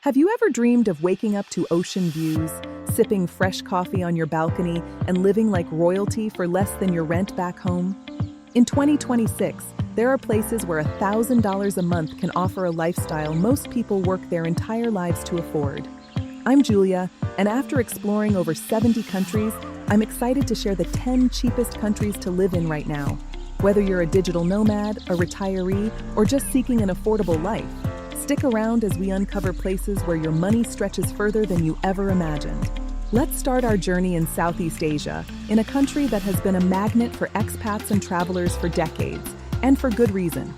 Have you ever dreamed of waking up to ocean views, sipping fresh coffee on your balcony, and living like royalty for less than your rent back home? In 2026, there are places where $1,000 a month can offer a lifestyle most people work their entire lives to afford. I'm Julia, and after exploring over 70 countries, I'm excited to share the 10 cheapest countries to live in right now. Whether you're a digital nomad, a retiree, or just seeking an affordable life, stick around as we uncover places where your money stretches further than you ever imagined. Let's start our journey in Southeast Asia, in a country that has been a magnet for expats and travelers for decades, and for good reason.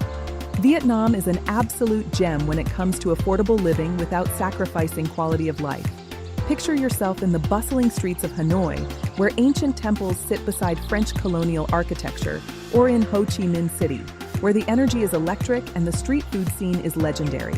Vietnam is an absolute gem when it comes to affordable living without sacrificing quality of life. Picture yourself in the bustling streets of Hanoi, where ancient temples sit beside French colonial architecture, or in Ho Chi Minh City, where the energy is electric and the street food scene is legendary.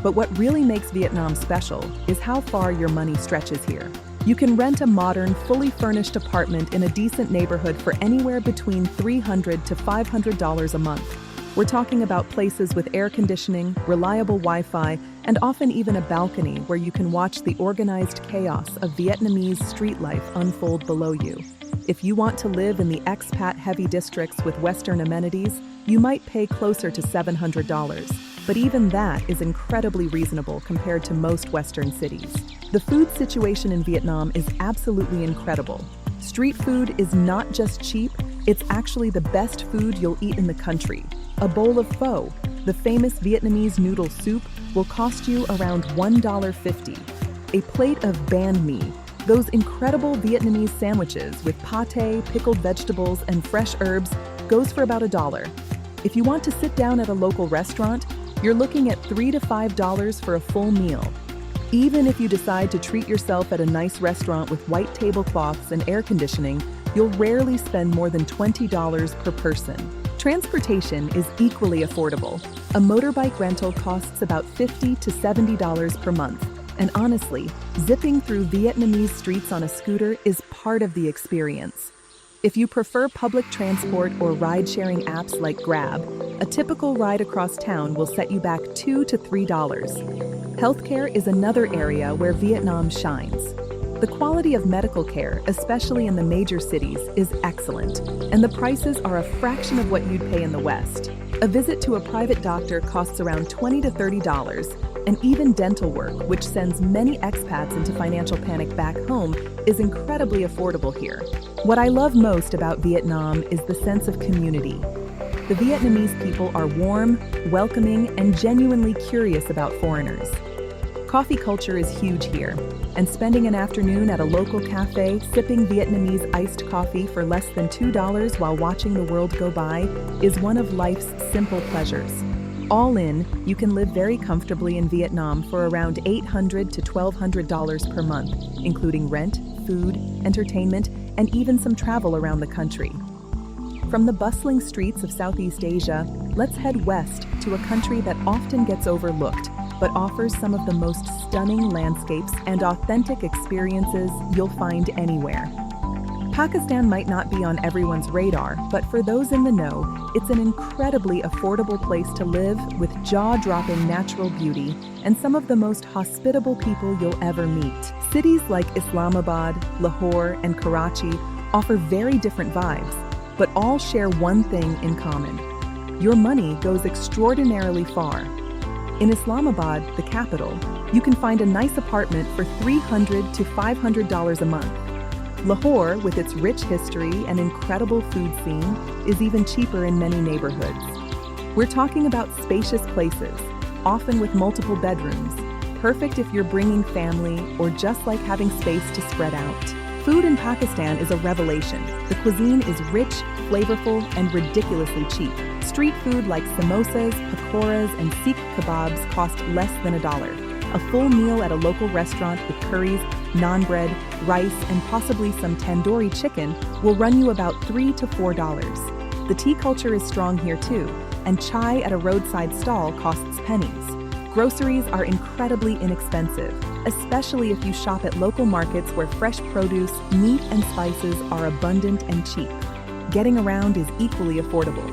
But what really makes Vietnam special is how far your money stretches here. You can rent a modern, fully furnished apartment in a decent neighborhood for anywhere between $300 to $500 a month. We're talking about places with air conditioning, reliable Wi-Fi, and often even a balcony where you can watch the organized chaos of Vietnamese street life unfold below you. If you want to live in the expat-heavy districts with Western amenities, you might pay closer to $700, but even that is incredibly reasonable compared to most Western cities. The food situation in Vietnam is absolutely incredible. Street food is not just cheap, it's actually the best food you'll eat in the country. A bowl of pho, the famous Vietnamese noodle soup, will cost you around $1.50. A plate of banh mi, those incredible Vietnamese sandwiches with pate, pickled vegetables, and fresh herbs, goes for about $1. If you want to sit down at a local restaurant, you're looking at $3 to $5 for a full meal. Even if you decide to treat yourself at a nice restaurant with white tablecloths and air conditioning, you'll rarely spend more than $20 per person. Transportation is equally affordable. A motorbike rental costs about $50 to $70 per month. And honestly, zipping through Vietnamese streets on a scooter is part of the experience. If you prefer public transport or ride-sharing apps like Grab, a typical ride across town will set you back $2 to $3. Healthcare is another area where Vietnam shines. The quality of medical care, especially in the major cities, is excellent, and the prices are a fraction of what you'd pay in the West. A visit to a private doctor costs around $20 to $30, and even dental work, which sends many expats into financial panic back home, is incredibly affordable here. What I love most about Vietnam is the sense of community. The Vietnamese people are warm, welcoming, and genuinely curious about foreigners. Coffee culture is huge here, and spending an afternoon at a local cafe sipping Vietnamese iced coffee for less than $2 while watching the world go by is one of life's simple pleasures. All in, you can live very comfortably in Vietnam for around $800 to $1,200 per month, including rent, food, entertainment, and even some travel around the country. From the bustling streets of Southeast Asia, let's head west to a country that often gets overlooked, but offers some of the most stunning landscapes and authentic experiences you'll find anywhere. Pakistan might not be on everyone's radar, but for those in the know, it's an incredibly affordable place to live with jaw-dropping natural beauty and some of the most hospitable people you'll ever meet. Cities like Islamabad, Lahore, and Karachi offer very different vibes, but all share one thing in common. Your money goes extraordinarily far. In Islamabad, the capital, you can find a nice apartment for $300 to $500 a month. Lahore, with its rich history and incredible food scene, is even cheaper in many neighborhoods. We're talking about spacious places, often with multiple bedrooms, perfect if you're bringing family or just like having space to spread out. Food in Pakistan is a revelation. The cuisine is rich, flavorful, and ridiculously cheap. Street food like samosas, pakoras, and sikh kebabs cost less than $1. A full meal at a local restaurant with curries, naan bread, rice, and possibly some tandoori chicken will run you about $3 to $4. The tea culture is strong here too, and chai at a roadside stall costs pennies. Groceries are incredibly inexpensive, especially if you shop at local markets where fresh produce, meat, and spices are abundant and cheap. Getting around is equally affordable.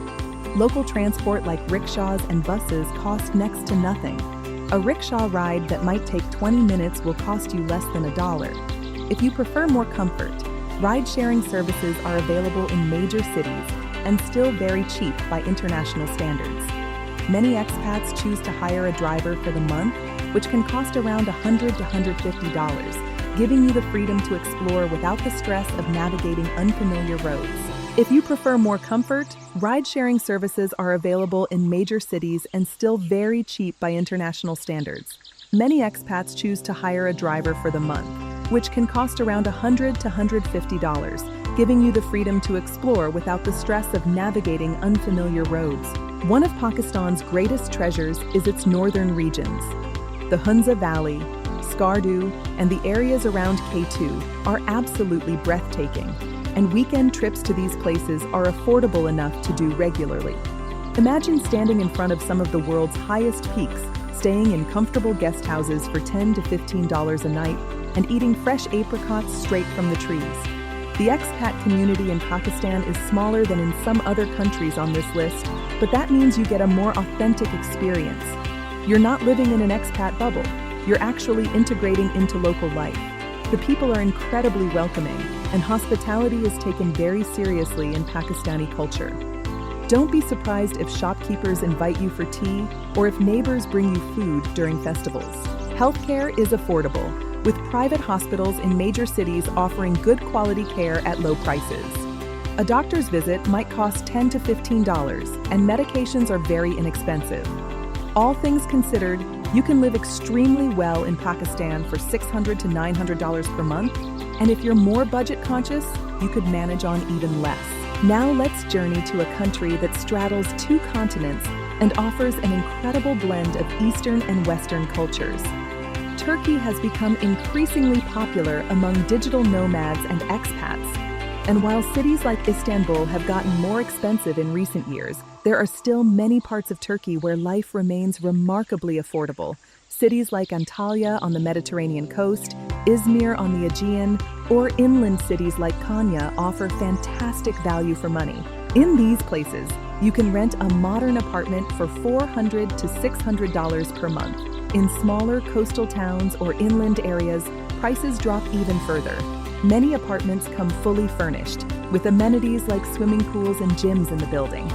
Local transport like rickshaws and buses cost next to nothing. A rickshaw ride that might take 20 minutes will cost you less than $1. If you prefer more comfort, ride-sharing services are available in major cities and still very cheap by international standards. Many expats choose to hire a driver for the month, which can cost around $100 to $150, giving you the freedom to explore without the stress of navigating unfamiliar roads. If you prefer more comfort, ride-sharing services are available in major cities and still very cheap by international standards. Many expats choose to hire a driver for the month, which can cost around $100 to $150, giving you the freedom to explore without the stress of navigating unfamiliar roads. One of Pakistan's greatest treasures is its northern regions. The Hunza Valley, Skardu, and the areas around K2 are absolutely breathtaking, and weekend trips to these places are affordable enough to do regularly. Imagine standing in front of some of the world's highest peaks, staying in comfortable guest houses for $10 to $15 a night, and eating fresh apricots straight from the trees. The expat community in Pakistan is smaller than in some other countries on this list, but that means you get a more authentic experience. You're not living in an expat bubble. You're actually integrating into local life. The people are incredibly welcoming, and hospitality is taken very seriously in Pakistani culture. Don't be surprised if shopkeepers invite you for tea or if neighbors bring you food during festivals. Healthcare is affordable, with private hospitals in major cities offering good quality care at low prices. A doctor's visit might cost $10 to $15, and medications are very inexpensive. All things considered, you can live extremely well in Pakistan for $600 to $900 per month, and if you're more budget conscious, you could manage on even less. Now let's journey to a country that straddles two continents and offers an incredible blend of Eastern and Western cultures. Turkey has become increasingly popular among digital nomads and expats. And while cities like Istanbul have gotten more expensive in recent years, there are still many parts of Turkey where life remains remarkably affordable. Cities like Antalya on the Mediterranean coast, Izmir on the Aegean, or inland cities like Konya offer fantastic value for money. In these places, you can rent a modern apartment for $400 to $600 per month. In smaller coastal towns or inland areas, prices drop even further. Many apartments come fully furnished, with amenities like swimming pools and gyms in the building.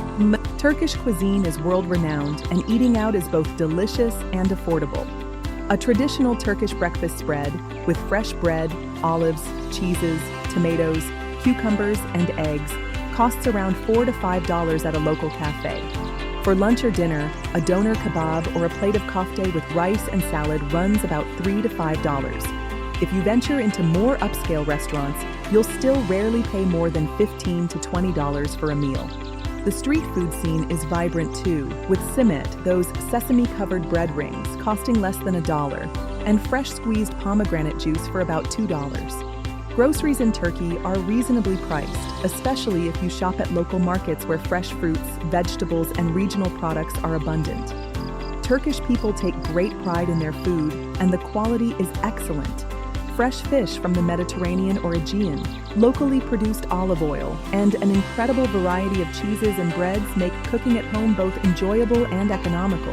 Turkish cuisine is world-renowned, and eating out is both delicious and affordable. A traditional Turkish breakfast spread, with fresh bread, olives, cheeses, tomatoes, cucumbers, and eggs, costs around $4 to $5 at a local cafe. For lunch or dinner, a doner kebab or a plate of kofte with rice and salad runs about $3 to $5. If you venture into more upscale restaurants, you'll still rarely pay more than $15 to $20 for a meal. The street food scene is vibrant too, with simit, those sesame-covered bread rings, costing less than $1, and fresh squeezed pomegranate juice for about $2. Groceries in Turkey are reasonably priced, especially if you shop at local markets where fresh fruits, vegetables, and regional products are abundant. Turkish people take great pride in their food, and the quality is excellent. Fresh fish from the Mediterranean or Aegean, locally produced olive oil, and an incredible variety of cheeses and breads make cooking at home both enjoyable and economical.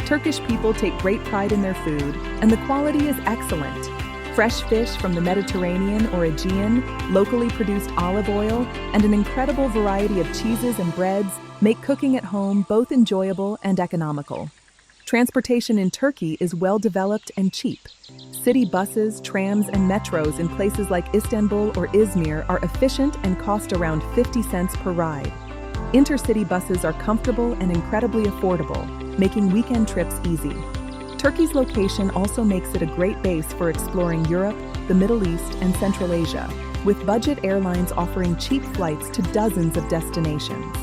Turkish people take great pride in their food, and the quality is excellent. Fresh fish from the Mediterranean or Aegean, locally produced olive oil, and an incredible variety of cheeses and breads make cooking at home both enjoyable and economical. Transportation in Turkey is well developed and cheap. City buses, trams, and metros in places like Istanbul or Izmir are efficient and cost around 50 cents per ride. Intercity buses are comfortable and incredibly affordable, making weekend trips easy. Turkey's location also makes it a great base for exploring Europe, the Middle East, and Central Asia, with budget airlines offering cheap flights to dozens of destinations.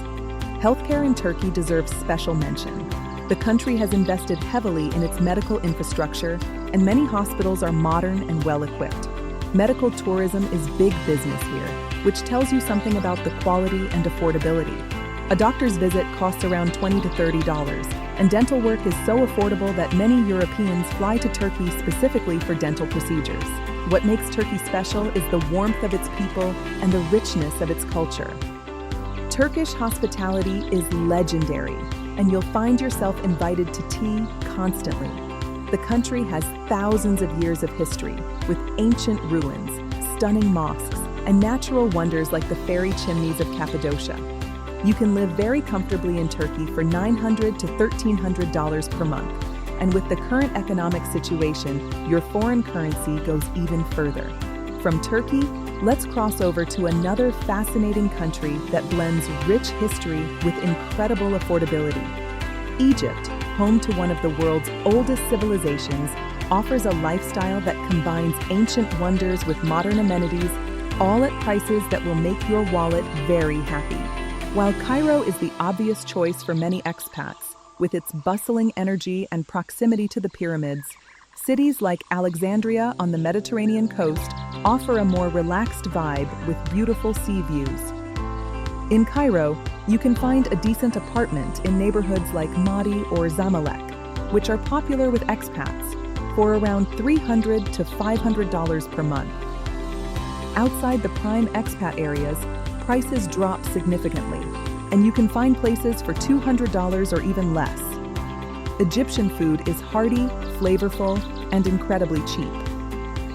Healthcare in Turkey deserves special mention. The country has invested heavily in its medical infrastructure, and many hospitals are modern and well-equipped. Medical tourism is big business here, which tells you something about the quality and affordability. A doctor's visit costs around $20 to $30, and dental work is so affordable that many Europeans fly to Turkey specifically for dental procedures. What makes Turkey special is the warmth of its people and the richness of its culture. Turkish hospitality is legendary, and you'll find yourself invited to tea constantly. The country has thousands of years of history, with ancient ruins, stunning mosques, and natural wonders like the fairy chimneys of Cappadocia. You can live very comfortably in Turkey for $900 to $1,300 per month, and with the current economic situation, your foreign currency goes even further. From Turkey, let's cross over to another fascinating country that blends rich history with incredible affordability. Egypt, home to one of the world's oldest civilizations, offers a lifestyle that combines ancient wonders with modern amenities, all at prices that will make your wallet very happy. While Cairo is the obvious choice for many expats, with its bustling energy and proximity to the pyramids, cities like Alexandria on the Mediterranean coast offer a more relaxed vibe with beautiful sea views. In Cairo, you can find a decent apartment in neighborhoods like Maadi or Zamalek, which are popular with expats, for around $300 to $500 per month. Outside the prime expat areas, prices drop significantly, and you can find places for $200 or even less. Egyptian food is hearty, flavorful, and incredibly cheap.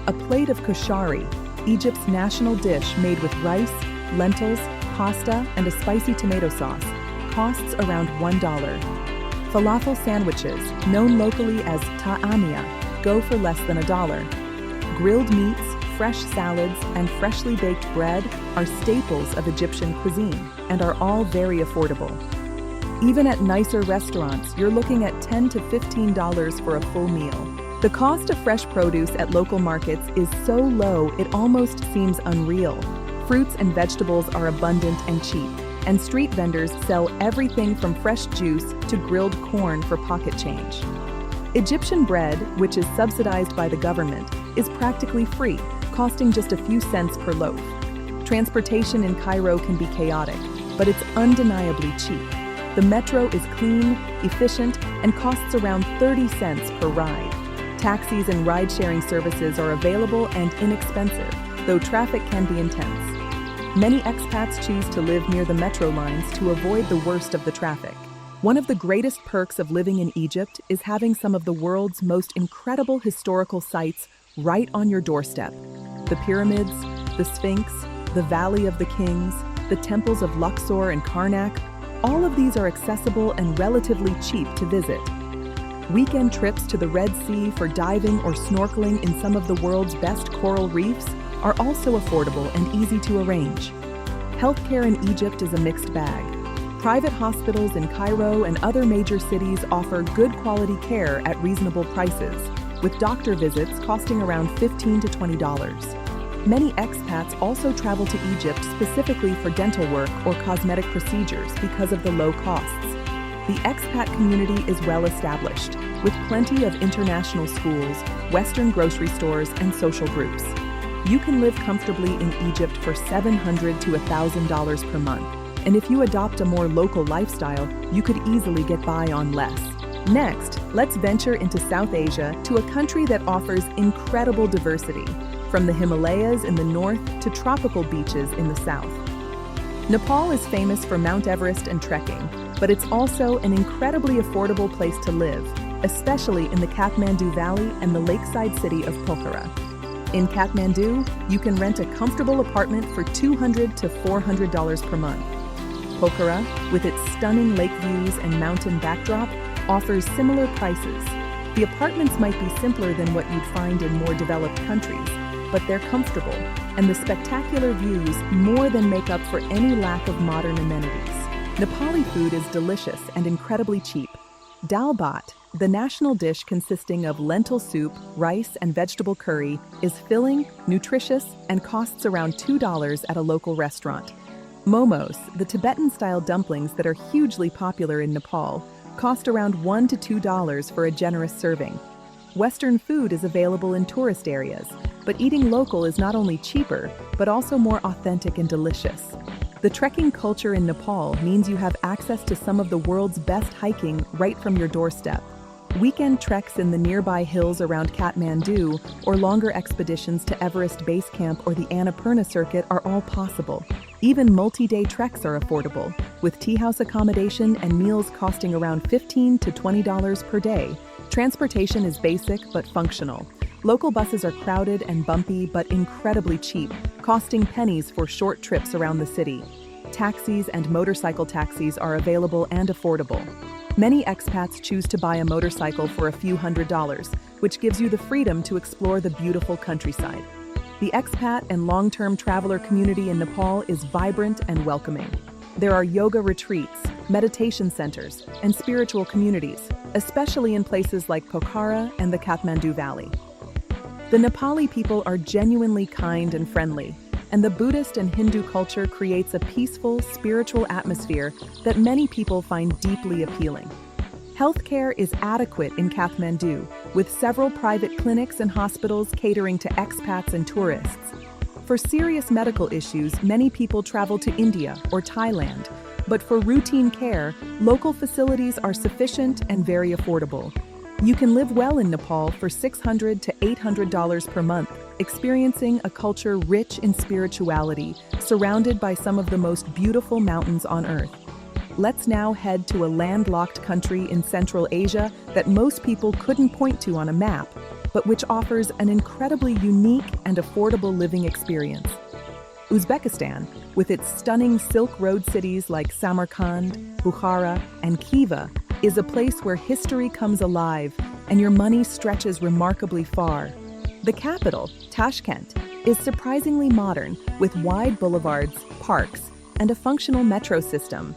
A plate of koshari, Egypt's national dish made with rice, lentils, pasta, and a spicy tomato sauce, costs around $1. Falafel sandwiches, known locally as ta'amia, go for less than $1. Grilled meats, fresh salads, and freshly baked bread are staples of Egyptian cuisine and are all very affordable. Even at nicer restaurants, you're looking at $10 to $15 for a full meal. The cost of fresh produce at local markets is so low it almost seems unreal. Fruits and vegetables are abundant and cheap, and street vendors sell everything from fresh juice to grilled corn for pocket change. Egyptian bread, which is subsidized by the government, is practically free, costing just a few cents per loaf. Transportation in Cairo can be chaotic, but it's undeniably cheap. The metro is clean, efficient, and costs around 30 cents per ride. Taxis and ride-sharing services are available and inexpensive, though traffic can be intense. Many expats choose to live near the metro lines to avoid the worst of the traffic. One of the greatest perks of living in Egypt is having some of the world's most incredible historical sites right on your doorstep. The pyramids, the Sphinx, the Valley of the Kings, the temples of Luxor and Karnak, all of these are accessible and relatively cheap to visit. Weekend trips to the Red Sea for diving or snorkeling in some of the world's best coral reefs are also affordable and easy to arrange. Healthcare in Egypt is a mixed bag. Private hospitals in Cairo and other major cities offer good quality care at reasonable prices, with doctor visits costing around $15 to $20. Many expats also travel to Egypt specifically for dental work or cosmetic procedures because of the low costs. The expat community is well established, with plenty of international schools, Western grocery stores, and social groups. You can live comfortably in Egypt for $700 to $1,000 per month, and if you adopt a more local lifestyle, you could easily get by on less. Next, let's venture into South Asia to a country that offers incredible diversity, from the Himalayas in the north to tropical beaches in the south. Nepal is famous for Mount Everest and trekking, but it's also an incredibly affordable place to live, especially in the Kathmandu Valley and the lakeside city of Pokhara. In Kathmandu, you can rent a comfortable apartment for $200 to $400 per month. Pokhara, with its stunning lake views and mountain backdrop, offers similar prices. The apartments might be simpler than what you'd find in more developed countries, but they're comfortable, and the spectacular views more than make up for any lack of modern amenities. Nepali food is delicious and incredibly cheap. Dal bhat, the national dish consisting of lentil soup, rice, and vegetable curry, is filling, nutritious, and costs around $2 at a local restaurant. Momos, the Tibetan-style dumplings that are hugely popular in Nepal, cost around $1 to $2 for a generous serving. Western food is available in tourist areas, but eating local is not only cheaper, but also more authentic and delicious. The trekking culture in Nepal means you have access to some of the world's best hiking right from your doorstep. Weekend treks in the nearby hills around Kathmandu or longer expeditions to Everest Base Camp or the Annapurna Circuit are all possible. Even multi-day treks are affordable, with tea house accommodation and meals costing around $15 to $20 per day, Transportation is basic but functional. Local buses are crowded and bumpy but incredibly cheap, costing pennies for short trips around the city. Taxis and motorcycle taxis are available and affordable. Many expats choose to buy a motorcycle for a few $100s, which gives you the freedom to explore the beautiful countryside. The expat and long-term traveler community in Nepal is vibrant and welcoming. There are yoga retreats, meditation centers, and spiritual communities, especially in places like Pokhara and the Kathmandu Valley. The Nepali people are genuinely kind and friendly, and the Buddhist and Hindu culture creates a peaceful, spiritual atmosphere that many people find deeply appealing. Healthcare is adequate in Kathmandu, with several private clinics and hospitals catering to expats and tourists. For serious medical issues, many people travel to India or Thailand, but for routine care, local facilities are sufficient and very affordable. You can live well in Nepal for $600 to $800 per month, experiencing a culture rich in spirituality, surrounded by some of the most beautiful mountains on Earth. Let's now head to a landlocked country in Central Asia that most people couldn't point to on a map, but which offers an incredibly unique and affordable living experience. Uzbekistan, with its stunning Silk Road cities like Samarkand, Bukhara, and Khiva, is a place where history comes alive and your money stretches remarkably far. The capital, Tashkent, is surprisingly modern, with wide boulevards, parks, and a functional metro system.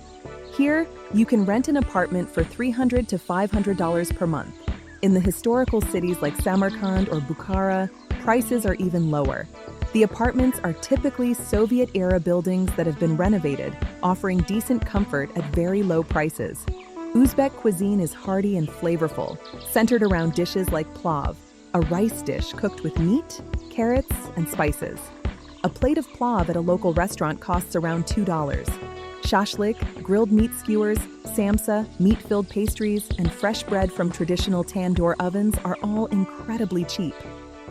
Here, you can rent an apartment for $300 to $500 per month. In the historical cities like Samarkand or Bukhara, prices are even lower. The apartments are typically Soviet-era buildings that have been renovated, offering decent comfort at very low prices. Uzbek cuisine is hearty and flavorful, centered around dishes like plav, a rice dish cooked with meat, carrots, and spices. A plate of plav at a local restaurant costs around $2. Shashlik, grilled meat skewers, samsa, meat-filled pastries, and fresh bread from traditional tandoor ovens are all incredibly cheap.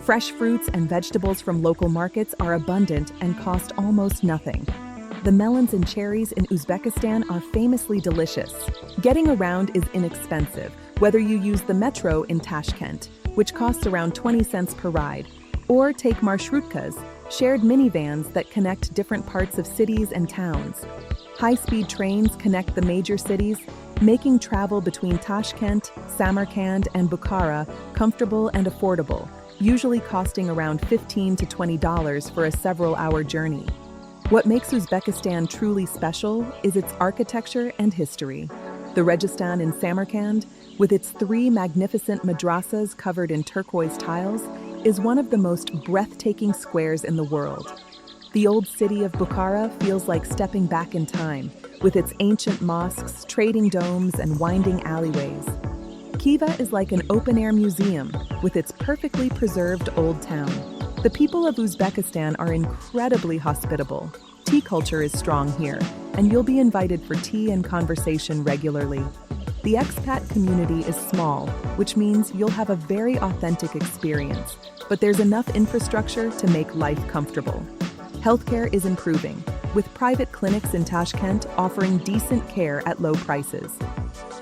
Fresh fruits and vegetables from local markets are abundant and cost almost nothing. The melons and cherries in Uzbekistan are famously delicious. Getting around is inexpensive, whether you use the metro in Tashkent, which costs around 20 cents per ride, or take marshrutkas, shared minivans that connect different parts of cities and towns. High-speed trains connect the major cities, making travel between Tashkent, Samarkand, and Bukhara comfortable and affordable, usually costing around $15 to $20 for a several-hour journey. What makes Uzbekistan truly special is its architecture and history. The Registan in Samarkand, with its 3 magnificent madrasas covered in turquoise tiles, is one of the most breathtaking squares in the world. The old city of Bukhara feels like stepping back in time, with its ancient mosques, trading domes, and winding alleyways. Khiva is like an open-air museum, with its perfectly preserved old town. The people of Uzbekistan are incredibly hospitable. Tea culture is strong here, and you'll be invited for tea and conversation regularly. The expat community is small, which means you'll have a very authentic experience, but there's enough infrastructure to make life comfortable. Healthcare is improving, with private clinics in Tashkent offering decent care at low prices.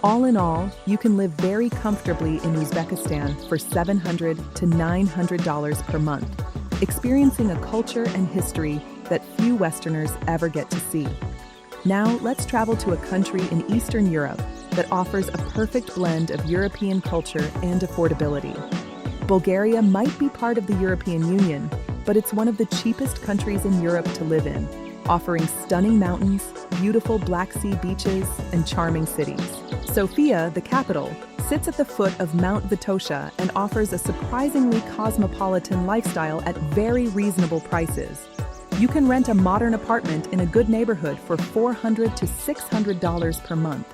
All in all, you can live very comfortably in Uzbekistan for $700 to $900 per month, experiencing a culture and history that few Westerners ever get to see. Now, let's travel to a country in Eastern Europe that offers a perfect blend of European culture and affordability. Bulgaria might be part of the European Union, but it's one of the cheapest countries in Europe to live in, offering stunning mountains, beautiful Black Sea beaches, and charming cities. Sofia, the capital, sits at the foot of Mount Vitosha and offers a surprisingly cosmopolitan lifestyle at very reasonable prices. You can rent a modern apartment in a good neighborhood for $400 to $600 per month.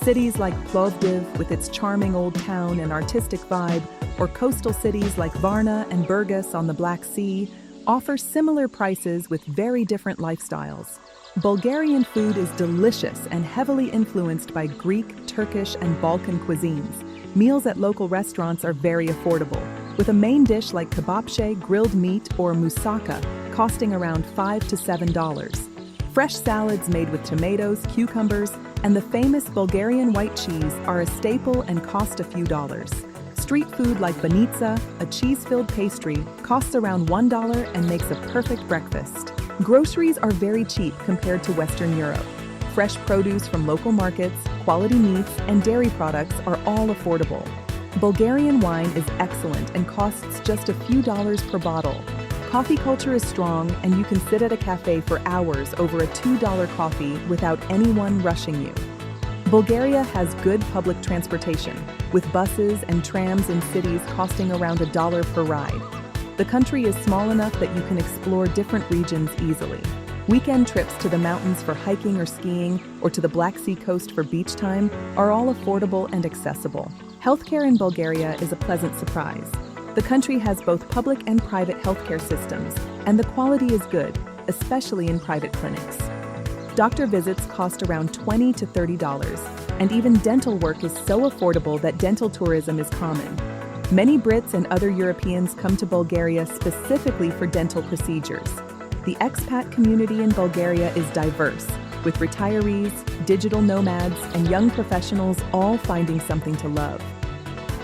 Cities like Plovdiv, with its charming old town and artistic vibe, or coastal cities like Varna and Burgas on the Black Sea, offer similar prices with very different lifestyles. Bulgarian food is delicious and heavily influenced by Greek, Turkish, and Balkan cuisines. Meals at local restaurants are very affordable, with a main dish like kebabche, grilled meat, or moussaka costing around $5 to $7. Fresh salads made with tomatoes, cucumbers, and the famous Bulgarian white cheese are a staple and cost a few dollars. Street food like banitsa, a cheese-filled pastry, costs around $1 and makes a perfect breakfast. Groceries are very cheap compared to Western Europe. Fresh produce from local markets, quality meats, and dairy products are all affordable. Bulgarian wine is excellent and costs just a few dollars per bottle. Coffee culture is strong, and you can sit at a cafe for hours over a $2 coffee without anyone rushing you. Bulgaria has good public transportation, with buses and trams in cities costing around $1 per ride. The country is small enough that you can explore different regions easily. Weekend trips to the mountains for hiking or skiing, or to the Black Sea coast for beach time, are all affordable and accessible. Healthcare in Bulgaria is a pleasant surprise. The country has both public and private healthcare systems, and the quality is good, especially in private clinics. Doctor visits cost around $20 to $30, and even dental work is so affordable that dental tourism is common. Many Brits and other Europeans come to Bulgaria specifically for dental procedures. The expat community in Bulgaria is diverse, with retirees, digital nomads, and young professionals all finding something to love.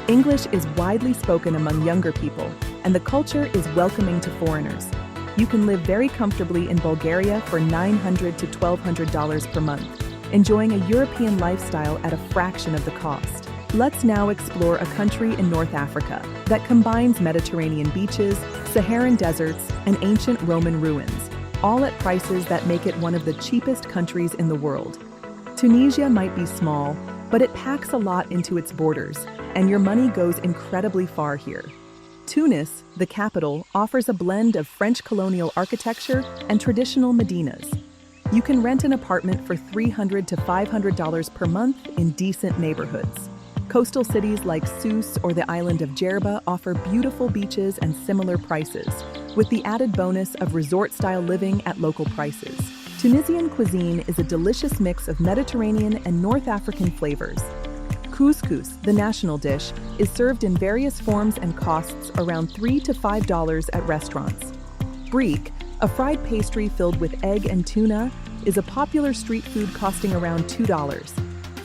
English is widely spoken among younger people, and the culture is welcoming to foreigners. You can live very comfortably in Bulgaria for $900 to $1,200 per month, enjoying a European lifestyle at a fraction of the cost. Let's now explore a country in North Africa that combines Mediterranean beaches, Saharan deserts, and ancient Roman ruins, all at prices that make it one of the cheapest countries in the world. Tunisia might be small, but it packs a lot into its borders, and your money goes incredibly far here. Tunis, the capital, offers a blend of French colonial architecture and traditional medinas. You can rent an apartment for $300 to $500 per month in decent neighborhoods. Coastal cities like Sousse or the island of Djerba offer beautiful beaches and similar prices, with the added bonus of resort-style living at local prices. Tunisian cuisine is a delicious mix of Mediterranean and North African flavors. Couscous, the national dish, is served in various forms and costs around $3 to $5 at restaurants. Brique, a fried pastry filled with egg and tuna, is a popular street food costing around $2.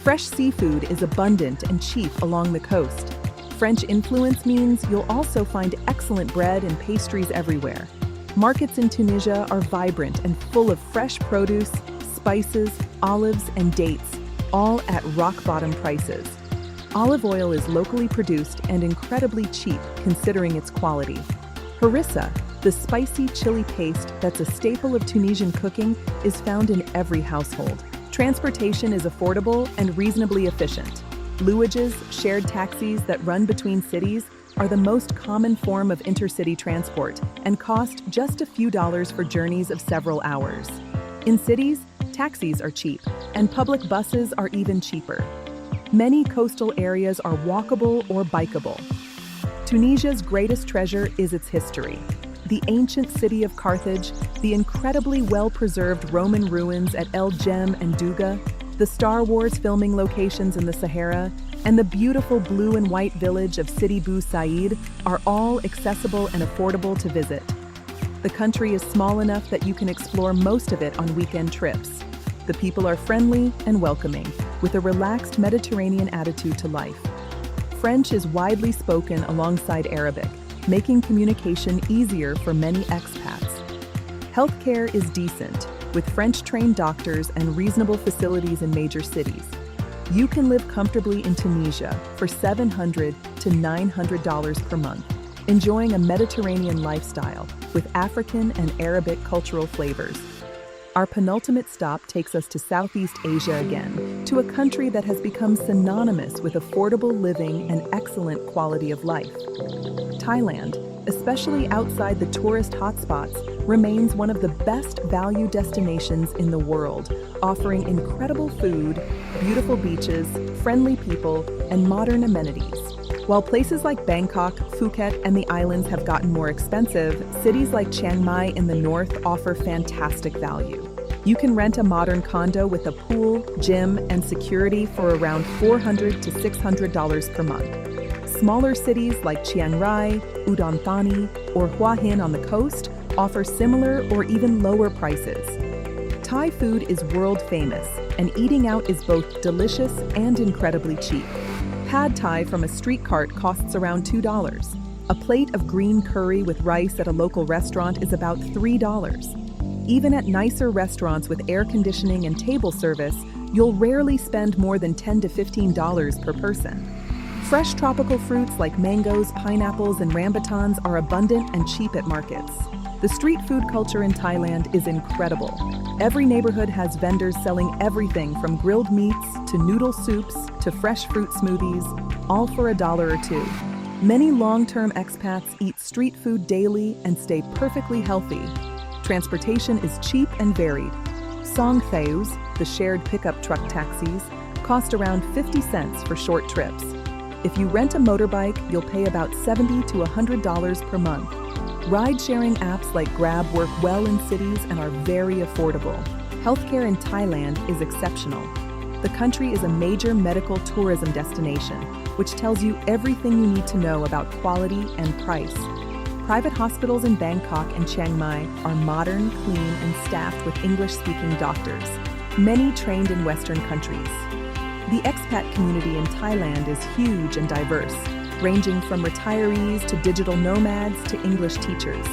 Fresh seafood is abundant and cheap along the coast. French influence means you'll also find excellent bread and pastries everywhere. Markets in Tunisia are vibrant and full of fresh produce, spices, olives, and dates, all at rock-bottom prices. Olive oil is locally produced and incredibly cheap considering its quality. Harissa, the spicy chili paste that's a staple of Tunisian cooking, is found in every household. Transportation is affordable and reasonably efficient. Luages, shared taxis that run between cities, are the most common form of intercity transport and cost just a few dollars for journeys of several hours. In cities, taxis are cheap, and public buses are even cheaper. Many coastal areas are walkable or bikeable. Tunisia's greatest treasure is its history. The ancient city of Carthage, the incredibly well-preserved Roman ruins at El Jem and Douga, the Star Wars filming locations in the Sahara, and the beautiful blue and white village of Sidi Bou Said are all accessible and affordable to visit. The country is small enough that you can explore most of it on weekend trips. The people are friendly and welcoming, with a relaxed Mediterranean attitude to life. French is widely spoken alongside Arabic, making communication easier for many expats. Healthcare is decent, with French-trained doctors and reasonable facilities in major cities. You can live comfortably in Tunisia for $700 to $900 per month, enjoying a Mediterranean lifestyle with African and Arabic cultural flavors. Our penultimate stop takes us to Southeast Asia again, to a country that has become synonymous with affordable living and excellent quality of life. Thailand, especially outside the tourist hotspots, remains one of the best value destinations in the world, offering incredible food, beautiful beaches, friendly people, and modern amenities. While places like Bangkok, Phuket, and the islands have gotten more expensive, cities like Chiang Mai in the north offer fantastic value. You can rent a modern condo with a pool, gym, and security for around $400 to $600 per month. Smaller cities like Chiang Rai, Udon Thani, or Hua Hin on the coast offer similar or even lower prices. Thai food is world famous, and eating out is both delicious and incredibly cheap. Pad Thai from a street cart costs around $2. A plate of green curry with rice at a local restaurant is about $3. Even at nicer restaurants with air conditioning and table service, you'll rarely spend more than $10 to $15 per person. Fresh tropical fruits like mangoes, pineapples, and rambutans are abundant and cheap at markets. The street food culture in Thailand is incredible. Every neighborhood has vendors selling everything from grilled meats to noodle soups to fresh fruit smoothies, all for $1 or $2. Many long-term expats eat street food daily and stay perfectly healthy. Transportation is cheap and varied. Song Theus, the shared pickup truck taxis, cost around 50 cents for short trips. If you rent a motorbike, you'll pay about $70 to $100 per month. Ride-sharing apps like Grab work well in cities and are very affordable. Healthcare in Thailand is exceptional. The country is a major medical tourism destination, which tells you everything you need to know about quality and price. Private hospitals in Bangkok and Chiang Mai are modern, clean, and staffed with English-speaking doctors, many trained in Western countries. The expat community in Thailand is huge and diverse, ranging from retirees to digital nomads to English teachers.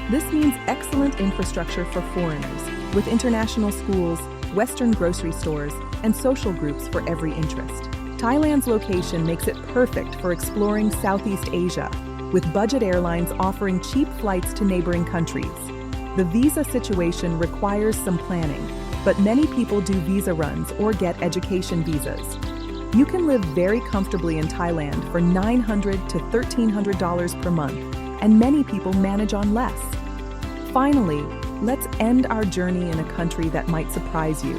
This means excellent infrastructure for foreigners, with international schools, Western grocery stores, and social groups for every interest. Thailand's location makes it perfect for exploring Southeast Asia, with budget airlines offering cheap flights to neighboring countries. The visa situation requires some planning, but many people do visa runs or get education visas. You can live very comfortably in Thailand for $900 to $1,300 per month, and many people manage on less. Finally, let's end our journey in a country that might surprise you.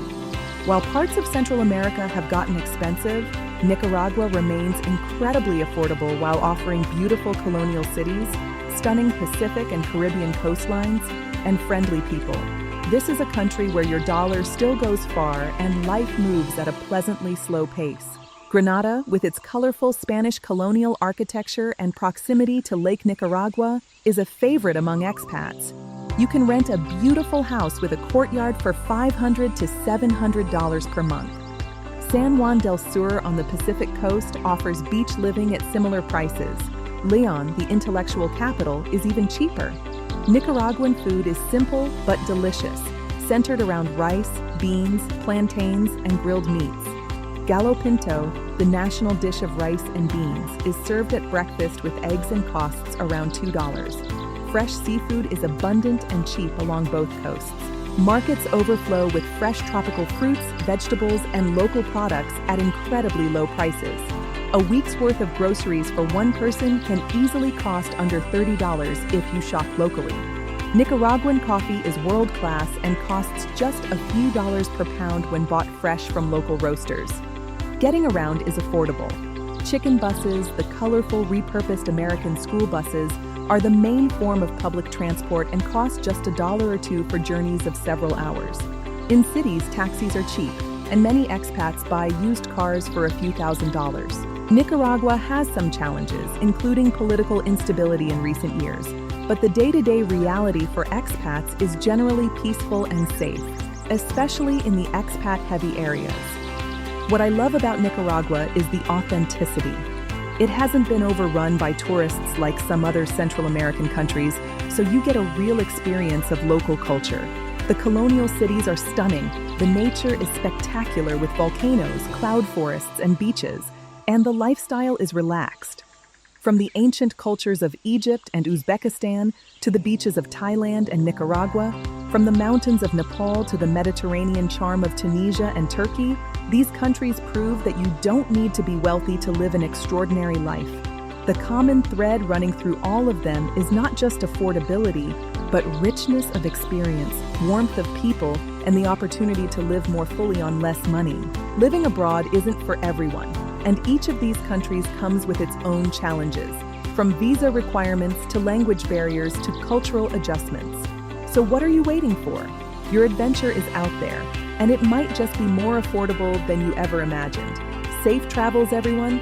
While parts of Central America have gotten expensive, Nicaragua remains incredibly affordable while offering beautiful colonial cities, stunning Pacific and Caribbean coastlines, and friendly people. This is a country where your dollar still goes far and life moves at a pleasantly slow pace. Granada, with its colorful Spanish colonial architecture and proximity to Lake Nicaragua, is a favorite among expats. You can rent a beautiful house with a courtyard for $500 to $700 per month. San Juan del Sur on the Pacific coast offers beach living at similar prices. Leon, the intellectual capital, is even cheaper. Nicaraguan food is simple but delicious, centered around rice, beans, plantains, and grilled meats. Gallo Pinto, the national dish of rice and beans, is served at breakfast with eggs and costs around $2. Fresh seafood is abundant and cheap along both coasts. Markets overflow with fresh tropical fruits, vegetables, and local products at incredibly low prices. A week's worth of groceries for one person can easily cost under $30 if you shop locally. Nicaraguan coffee is world-class and costs just a few dollars per pound when bought fresh from local roasters. Getting around is affordable. Chicken buses, the colorful repurposed American school buses, are the main form of public transport and cost just $1 or $2 for journeys of several hours. In cities, taxis are cheap, and many expats buy used cars for a few $1,000s. Nicaragua has some challenges, including political instability in recent years, but the day-to-day reality for expats is generally peaceful and safe, especially in the expat-heavy areas. What I love about Nicaragua is the authenticity. It hasn't been overrun by tourists like some other Central American countries, so you get a real experience of local culture. The colonial cities are stunning, the nature is spectacular with volcanoes, cloud forests, and beaches, and the lifestyle is relaxed. From the ancient cultures of Egypt and Uzbekistan to the beaches of Thailand and Nicaragua, from the mountains of Nepal to the Mediterranean charm of Tunisia and Turkey, these countries prove that you don't need to be wealthy to live an extraordinary life. The common thread running through all of them is not just affordability, but richness of experience, warmth of people, and the opportunity to live more fully on less money. Living abroad isn't for everyone, and each of these countries comes with its own challenges, from visa requirements to language barriers to cultural adjustments. So what are you waiting for? Your adventure is out there, and it might just be more affordable than you ever imagined. Safe travels, everyone!